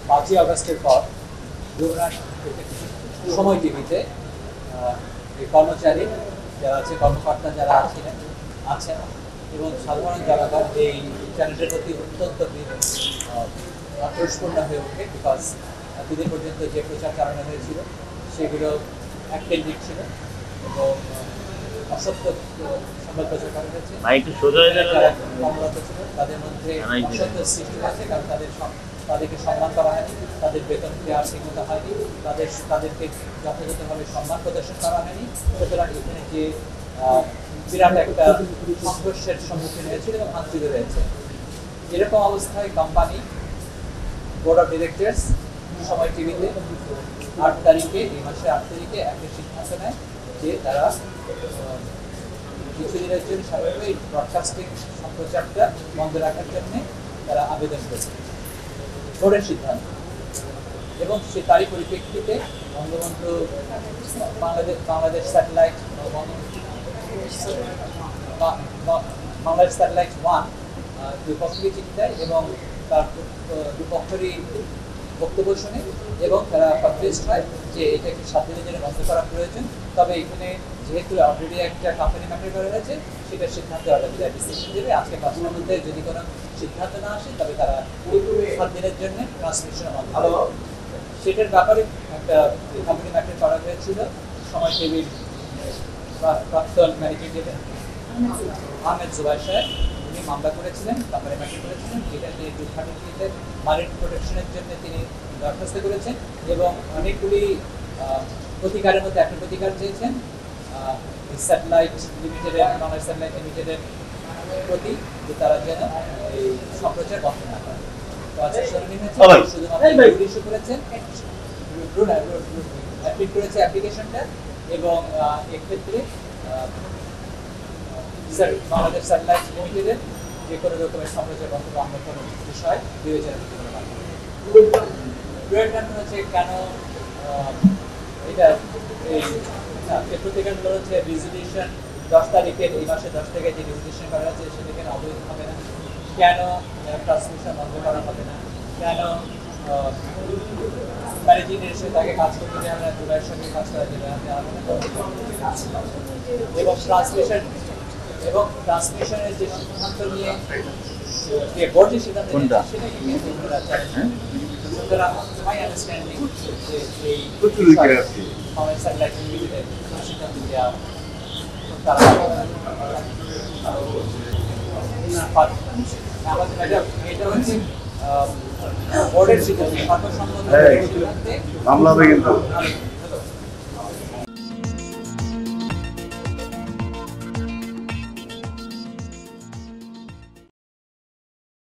5ই আগস্টের পর যমুনার সময় টিভিতে কর্মচারী যারা আছে, কর্মকর্তা যারা আছেন এবং সাধারণ জনগণ এই চ্যানেলটির প্রতি অত্যন্ত আক্রোশপূর্ণ হয়ে ওঠে। বিকজ এতদিন পর্যন্ত যে প্রচার চালানো হয়েছিল সেগুলো এককেন্দ্রিক ছিল এবং অসত্য সংবাদ প্রচার করা হয়েছে। যারা কর্মরত ছিল তাদের মধ্যে অসত্য সৃষ্টি হয়েছে, কারণ তাদেরকে সম্মান করা হয়নি, তাদের বেতন দেওয়ার ঠিকমতো হয়নি, তাদেরকে যথাযথভাবে সম্মান প্রদর্শন করা হয়নি। সুতরাং এখানে যে বিরাট একটা সংঘর্ষের সম্মুখীন হয়েছিল এবং ভাঙচুরে রয়েছে। এরকম অবস্থায় কোম্পানি বোর্ড অফ ডিরেক্টরস সময় টিভিতে 8 তারিখে, এই মাসের 8 তারিখে একটা সিদ্ধান্ত নেয় যে তারা কিছুদিনের জন্য স্বাভাবিক ব্রডকাস্টিং সম্প্রচারটা বন্ধ রাখার জন্য তারা আবেদন করেছে, বোর্ডের সিদ্ধান্ত। এবং তারই পরিপ্রেক্ষিতে বঙ্গবন্ধু বাংলাদেশ স্যাটেলাইট বাংলাদেশ স্যাটেলাইট 1 দুপক্ষকে চিঠি দেয় এবং তার দুপক্ষেরই বক্তব্য শুনে এবং তারা কনফিউজড হয় যে এটা একটি 7 দিনের জন্য বন্ধ করা প্রয়োজন। তবে এখানে যেহেতু অলরেডি একটা কোম্পানি ম্যাটার করা হয়েছে, সেটার সিদ্ধান্ত অলরেডি ডিসিশন দেবে। আজকে 5টার মধ্যে যদি কোনো সিদ্ধান্ত না আসে তবে তারা 7 দিনের জন্য ট্রান্সমিশন বন্ধ করবে। সেটার ব্যাপারে একটা কোম্পানি ম্যাটার করা হয়েছিল। সময় টিভির প্রাক্তন ম্যানেজিং ডিরেক্টর আহমেদ জুবাইর সাহেব, উনি মামলা করেছিলেন, কোম্পানি ম্যাটার করেছিলেন, যেটাতে দুর্ঘটনাটিতে মালিক প্রোটেকশনের জন্য তিনি দরখাস্ত করেছেন এবং অনেকগুলি প্রতিকারের মধ্যে একটা প্রতিকার চেয়েছেন স্যাটেলাইট লিমিটেডের, বাংলাদেশ স্যাটেলাইট লিমিটেডের প্রতি, যে তারা যেন এই সম্প্রচার বন্ধ না করে। তো আজকে শুনানি হয়েছে, শুধুমাত্র ইস্যু করেছেন, অ্যাপ্লিক করেছে অ্যাপ্লিকেশনটা এবং এক্ষেত্রে বাংলাদেশ স্যাটেলাইট লিমিটেডের যে কোনো রকমের সম্প্রচার বন্ধ বা অন্য কোনো বিষয় বিবেচনা করতে পারে। হচ্ছে কেন এটা এই প্রতিকারগুলো হচ্ছে রেজুলিউশন 10 তারিখের, এই মাসে 10 তারিখে যে রেজুলিউশন করা হচ্ছে সেটা কেন অবৈধ হবে না, কেন ট্রান্সমিশন বন্ধ করা হবে না, কেন ম্যানেজিং ডিরেক্টর তাকে কাজ করতে দেওয়া হবে না, দুবাইয়ের সঙ্গে কাজ করা যাবে না, এবং ট্রান্সমিশনের যে সিদ্ধান্ত নিয়ে যে বোর্ডের সিদ্ধান্ত সেটা কিন্তু সুতরাং মাই আন্ডারস্ট্যান্ডিং যে এই বাংলাদেশ স্যাটেলাইট লিমিটেডের সিদ্ধান্ত দেওয়া এটা হচ্ছে বোর্ডের সিদ্ধান্ত, সর্বসম্মত সিদ্ধান্তে